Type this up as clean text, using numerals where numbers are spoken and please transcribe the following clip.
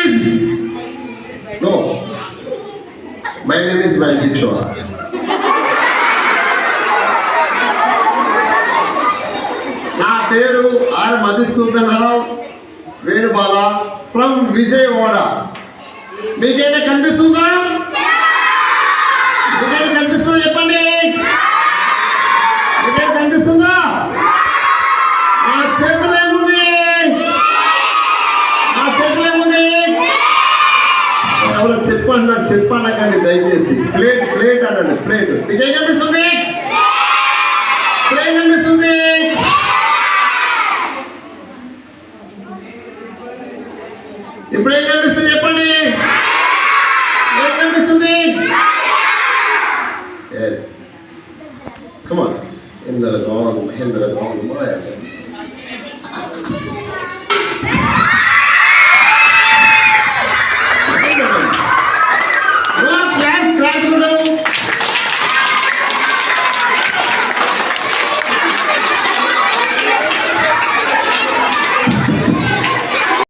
is no. My name is Vankeshwar. నా పేరు are Madhusudana Rao వేణుబాల from Vijayawada. మీకైనా కనిపిస్తుందా? మీకైనా కనిపిస్తుందా చెప్పండి. మీకైనా కనిపిస్తుందా? నా చేతులు ఏముంది? నా చేతులు ఏముంది? ఎవరో చెప్పన్నా కానీ దయచేసి ప్లేట్ అనండి. ప్లేట్ మీకేం కనిపిస్తుంది? ప్లేట్ కనిపిస్తుంది. ఇప్పుడు ఏం కనిపిస్తుంది చెప్పండి. ఏం కనిపిస్తుంది? Yes. Come on. Indra Gone, Mahendra Gone,